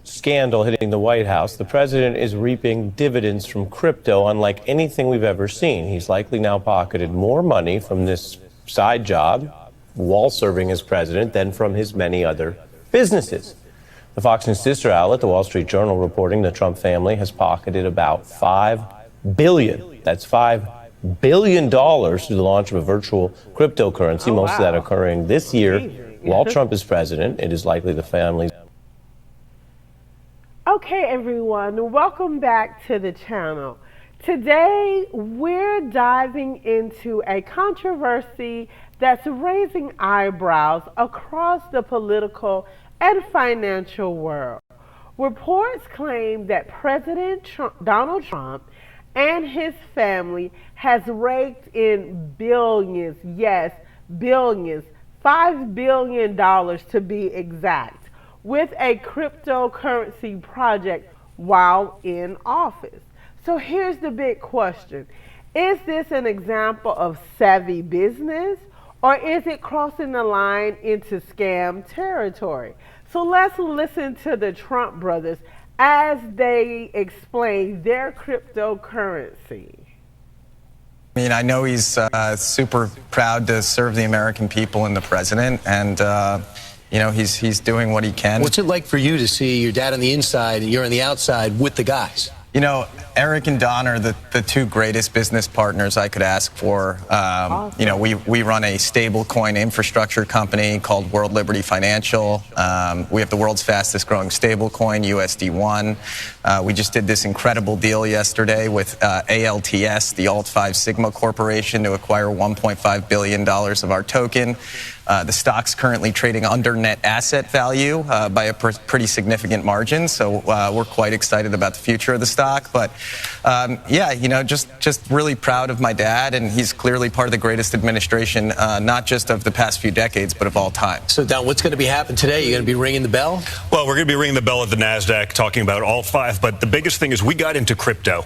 scandal hitting the White House, the president is reaping dividends from crypto unlike anything we've ever seen. He's likely now pocketed more money from this side job while serving as president than from his many other businesses. The Fox News sister outlet, the Wall Street Journal, reporting the Trump family has pocketed about $5 billion. That's $5 billion through the launch of a virtual cryptocurrency, most of that occurring this year while Trump is president. It is likely the family's. Okay, everyone, welcome back to the channel. Today, we're diving into a controversy that's raising eyebrows across the political and financial world. Reports claim that President Donald Trump and his family has raked in billions, yes, billions, $5 billion to be exact, with a cryptocurrency project while in office. So here's the big question. Is this an example of savvy business, or is it crossing the line into scam territory? So let's listen to the Trump brothers as they explain their cryptocurrency. I mean, I know he's super proud to serve the American people and the president, and you know, he's doing what he can. What's it like for you to see your dad on the inside and you're on the outside with the guys? You know, Eric and Don are the two greatest business partners I could ask for. Awesome. You know, we run a stablecoin infrastructure company called World Liberty Financial. We have the world's fastest growing stablecoin, USD1. We just did this incredible deal yesterday with ALTS, the Alt 5 Sigma Corporation, to acquire $1.5 billion of our token. The stock's currently trading under net asset value by a pretty significant margin, so we're quite excited about the future of the stock. But yeah, you know, just really proud of my dad, and he's clearly part of the greatest administration, not just of the past few decades, but of all time. So, Don, what's going to be happening today? You're going to be ringing the bell? Well, we're going to be ringing the bell at the NASDAQ, talking about all five. But the biggest thing is we got into crypto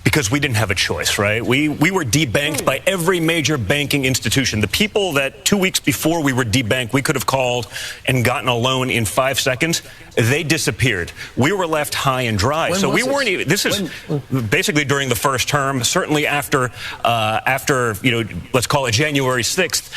because we didn't have a choice, right? We were debanked by every major banking institution. The people that 2 weeks before we were debanked, we could have called and gotten a loan in 5 seconds, they disappeared. We were left high and dry. So we weren't even, this is basically during the first term, certainly after, you know, let's call it January 6th,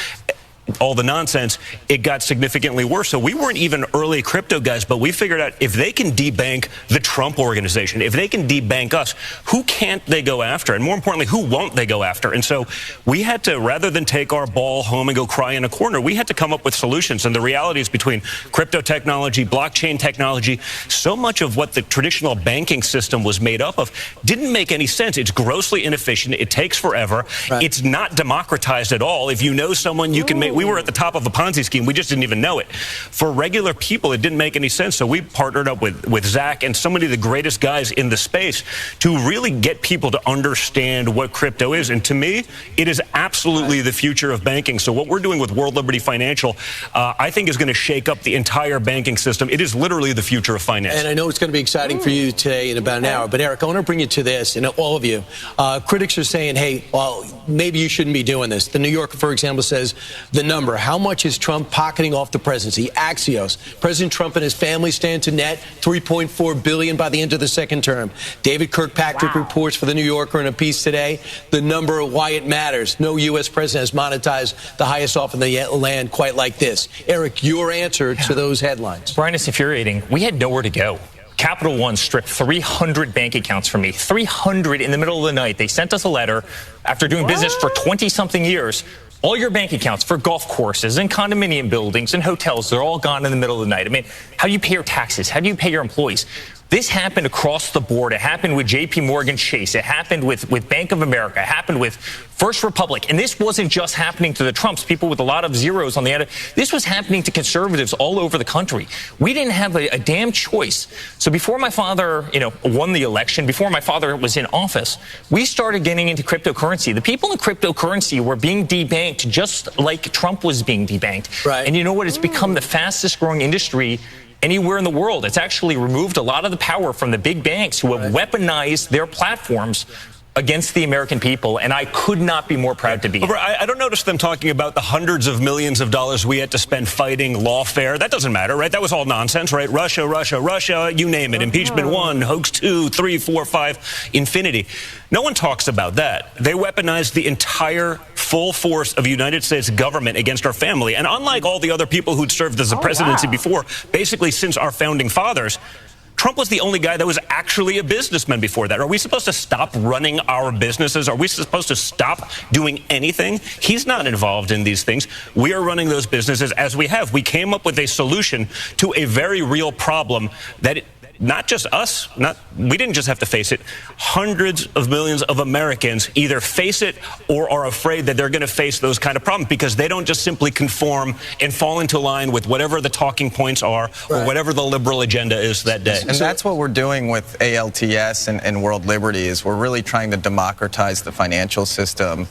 all the nonsense, it got significantly worse. So we weren't even early crypto guys, but we figured out if they can debank the Trump organization, if they can debank us, who can't they go after? And more importantly, who won't they go after? And so we had to, rather than take our ball home and go cry in a corner, we had to come up with solutions. And the reality is between crypto technology, blockchain technology, so much of what the traditional banking system was made up of didn't make any sense. It's grossly inefficient. It takes forever. Right. It's not democratized at all. If you know someone, you can make. We were at the top of a Ponzi scheme. We just didn't even know it. For regular people, it didn't make any sense. So we partnered up with Zach and so many of the greatest guys in the space to really get people to understand what crypto is. And to me, it is absolutely the future of banking. So what we're doing with World Liberty Financial, I think is going to shake up the entire banking system. It is literally the future of finance. And I know it's going to be exciting for you today in about an hour. But Eric, I want to bring you to this, and all of you. Critics are saying, hey, well, maybe you shouldn't be doing this. The New Yorker, for example, says the number. How much is Trump pocketing off the presidency? Axios. President Trump and his family stand to net $3.4 billion by the end of the second term. David Kirkpatrick reports for the New Yorker in a piece today the number of why it matters. No U.S. president has monetized the highest off in the land quite like this. Eric, your answer to those headlines. Brian, it's infuriating. We had nowhere to go. Capital One stripped 300 bank accounts from me, 300 in the middle of the night. They sent us a letter after doing business for 20-something years. All your bank accounts for golf courses and condominium buildings and hotels, they're all gone in the middle of the night. I mean, how do you pay your taxes? How do you pay your employees? This happened across the board. It happened with J.P. Morgan Chase. It happened with Bank of America. It happened with First Republic. And this wasn't just happening to the Trumps, people with a lot of zeros on the end. This was happening to conservatives all over the country. We didn't have a damn choice. So before my father, won the election, before my father was in office, we started getting into cryptocurrency. The people in cryptocurrency were being debanked just like Trump was being debanked. Right. And you know what? It's become the fastest growing industry anywhere in the world. It's actually removed a lot of the power from the big banks who have weaponized their platforms against the American people, and I could not be more proud to be. But I don't notice them talking about the hundreds of millions of dollars we had to spend fighting lawfare. That doesn't matter, right? That was all nonsense, right? Russia, you name it. Impeachment 1, hoax 2, 3, 4, 5, infinity. No one talks about that. They weaponized the entire full force of the United States government against our family. And unlike all the other people who'd served as the presidency before, basically since our founding fathers, Trump was the only guy that was actually a businessman before that. Are we supposed to stop running our businesses? Are we supposed to stop doing anything? He's not involved in these things. We are running those businesses as we have. We came up with a solution to a very real problem that not just us, we didn't just have to face it. Hundreds of millions of Americans either face it or are afraid that they're going to face those kind of problems because they don't just simply conform and fall into line with whatever the talking points are or whatever the liberal agenda is that day. And that's what we're doing with ALTS and World Liberty is we're really trying to democratize the financial system.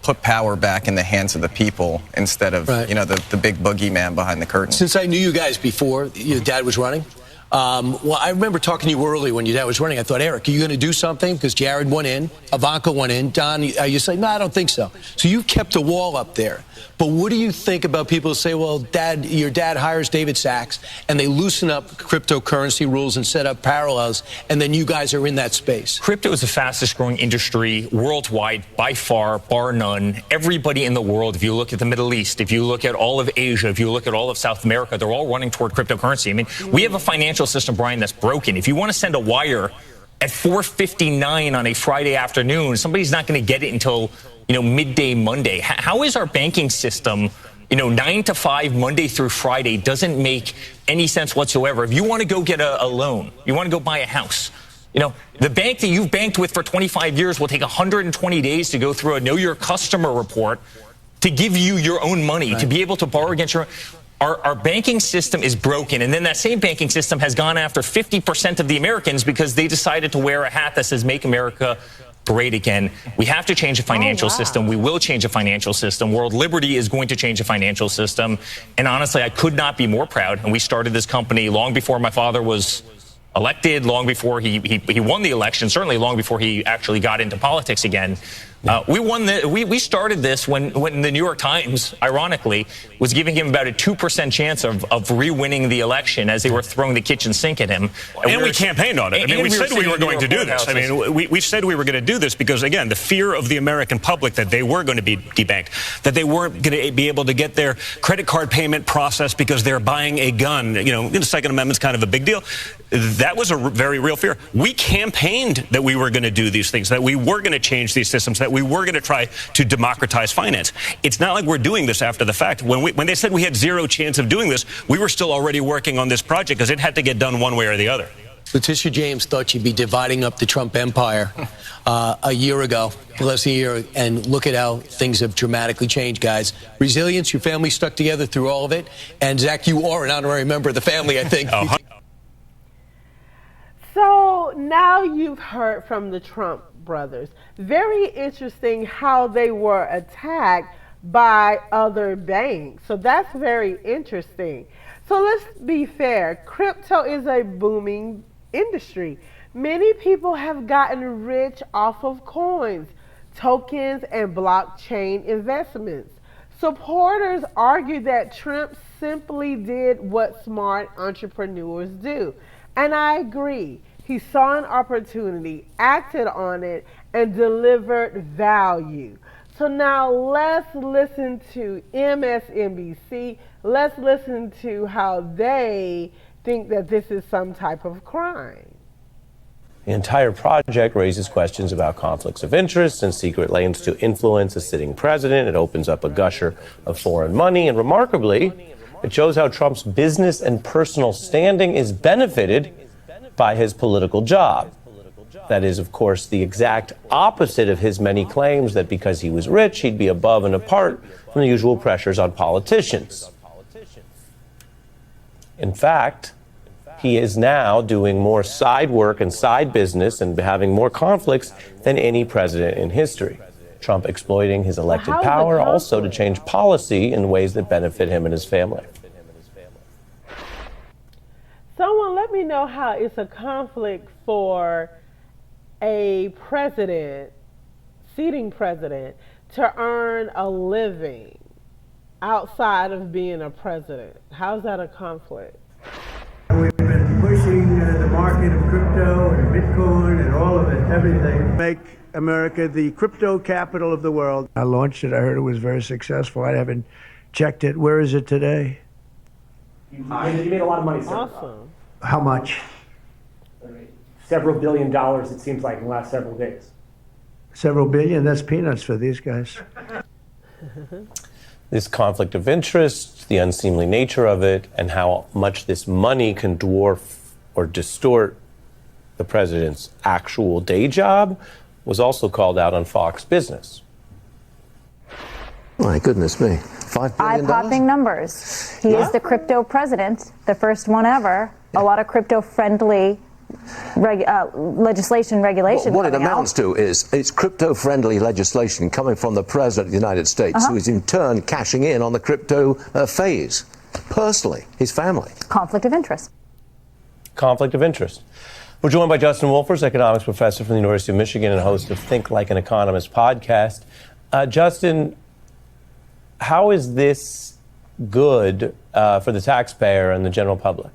Put power back in the hands of the people instead of, the big boogeyman behind the curtain. Since I knew you guys before your dad was running, I remember talking to you early when your dad was running. I thought, Eric, are you going to do something? Because Jared went in, Ivanka went in, Don, you say, no, I don't think so. So you've kept a wall up there. But what do you think about people who say, well, your dad hires David Sachs, and they loosen up cryptocurrency rules and set up parallels, and then you guys are in that space? Crypto is the fastest growing industry worldwide by far, bar none. Everybody in the world, if you look at the Middle East, if you look at all of Asia, if you look at all of South America, they're all running toward cryptocurrency. I mean, we have a financial system, Brian, that's broken. If you want to send a wire at 4:59 on a Friday afternoon, somebody's not going to get it until midday Monday. How is our banking system, 9 to 5, Monday through Friday, doesn't make any sense whatsoever. If you want to go get a loan, you want to go buy a house, the bank that you've banked with for 25 years will take 120 days to go through a Know Your Customer report to give you your own money, to be able to borrow against your own. Our banking system is broken, and then that same banking system has gone after 50% of the Americans because they decided to wear a hat that says Make America Great Again. We have to change the financial system. We will change the financial system. World Liberty is going to change the financial system. And honestly, I could not be more proud. And we started this company long before my father was elected, long before he won the election, certainly long before he actually got into politics again. We started this when the New York Times, ironically, was giving him about a 2% chance of re-winning the election as they were throwing the kitchen sink at him. And we campaigned on it. I mean, we said we were going to do this. I mean, we said we were going to do this because, again, the fear of the American public that they were going to be debanked, that they weren't going to be able to get their credit card payment processed because they're buying a gun. The Second Amendment's kind of a big deal. That was a very real fear. We campaigned that we were going to do these things, that we were going to change these systems, that we were going to try to democratize finance. It's not like we're doing this after the fact. When they said we had zero chance of doing this, we were still already working on this project because it had to get done one way or the other. Letitia James thought she'd be dividing up the Trump empire a year ago, less than a year, and look at how things have dramatically changed, guys. Resilience, your family stuck together through all of it, and Zach, you are an honorary member of the family, I think. So now you've heard from the Trump brothers. Very interesting how they were attacked by other banks. So that's very interesting. So let's be fair. Crypto is a booming industry. Many people have gotten rich off of coins, tokens, and blockchain investments. Supporters argue that Trump simply did what smart entrepreneurs do. And I agree. He saw an opportunity, acted on it, and delivered value. So now let's listen to MSNBC. Let's listen to how they think that this is some type of crime. The entire project raises questions about conflicts of interest and secret lanes to influence a sitting president. It opens up a gusher of foreign money. And remarkably, it shows how Trump's business and personal standing is benefited by his political job. That is, of course, the exact opposite of his many claims that because he was rich, he'd be above and apart from the usual pressures on politicians. In fact, he is now doing more side work and side business and having more conflicts than any president in history. Trump exploiting his elected power also to change policy in ways that benefit him and his family. Someone let me know how it's a conflict for a president, sitting president, to earn a living outside of being a president? How's that a conflict? We've been pushing the market of crypto and Bitcoin and all of it, everything. Make America the crypto capital of the world. I launched it. I heard it was very successful. I haven't checked it. Where is it today? You made a lot of money, sir. Awesome. How much? Several $billion, it seems like, in the last several days. Several billion? That's peanuts for these guys. This conflict of interest, the unseemly nature of it, and how much this money can dwarf or distort the president's actual day job was also called out on Fox Business. My goodness me. $5 billion? Eye-popping numbers. He is the crypto president, the first one ever. A lot of crypto-friendly legislation, regulation. What it amounts to is it's crypto-friendly legislation coming from the President of the United States, who is in turn cashing in on the crypto phase, personally, his family. Conflict of interest. Conflict of interest. We're joined by Justin Wolfers, economics professor from the University of Michigan and host of Think Like an Economist podcast. Justin, how is this good for the taxpayer and the general public?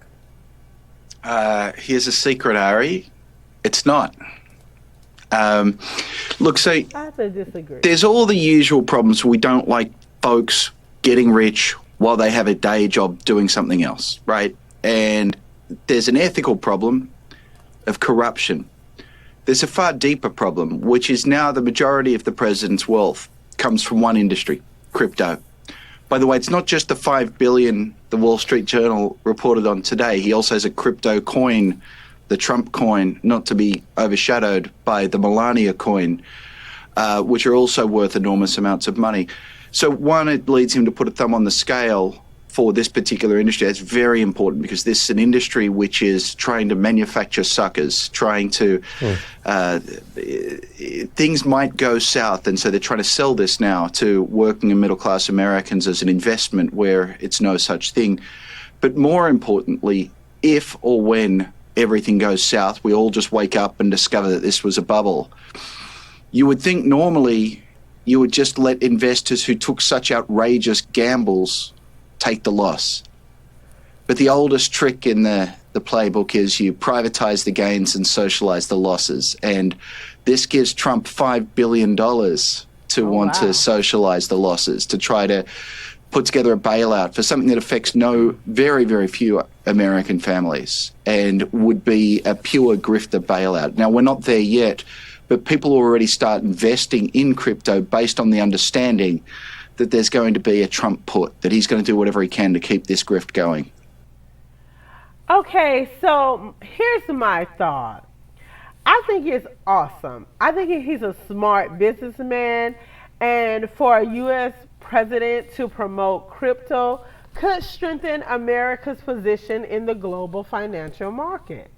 Here's a secret, Ari. It's not. Look, so I have to disagree. there's all the usual problems. We don't like folks getting rich while they have a day job doing something else, right? And there's an ethical problem of corruption. There's a far deeper problem, which is now the majority of the president's wealth comes from one industry, crypto. By the way, it's not just the $5 billion the Wall Street Journal reported on today. He also has a crypto coin, the Trump coin, not to be overshadowed by the Melania coin, which are also worth enormous amounts of money. So one, it leads him to put a thumb on the scale for this particular industry. That's very important because this is an industry which is trying to manufacture suckers, trying to, things might go south. And so they're trying to sell this now to working and middle class Americans as an investment where it's no such thing. But more importantly, if or when everything goes south, we all just wake up and discover that this was a bubble. You would think normally you would just let investors who took such outrageous gambles take the loss. But the oldest trick in the playbook is you privatize the gains and socialize the losses. And this gives Trump $5 billion to want to socialize the losses, to try to put together a bailout for something that affects very, very few American families and would be a pure grifter bailout. Now, we're not there yet, but people already start investing in crypto based on the understanding that there's going to be a Trump put, that he's going to do whatever he can to keep this grift going. Okay, so here's my thought. I think it's awesome. I think he's a smart businessman, and for a U.S. president to promote crypto could strengthen America's position in the global financial market.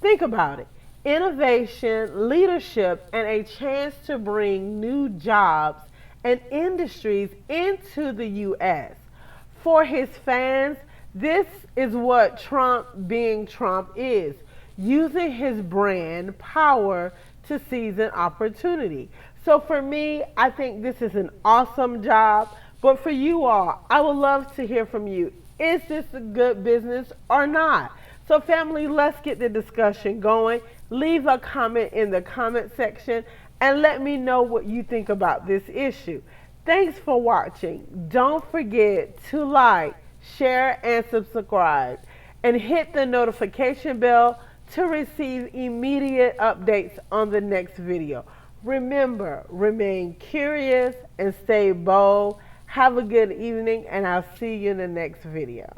Think about it. Innovation, leadership, and a chance to bring new jobs and industries into the U.S. For his fans, this is what Trump being Trump is, using his brand power to seize an opportunity. So for me, I think this is an awesome job. But for you all, I would love to hear from you. Is this a good business or not? So family, let's get the discussion going. Leave a comment in the comment section and let me know what you think about this issue. Thanks for watching. Don't forget to like, share, and subscribe. And hit the notification bell to receive immediate updates on the next video. Remember, remain curious and stay bold. Have a good evening, and I'll see you in the next video.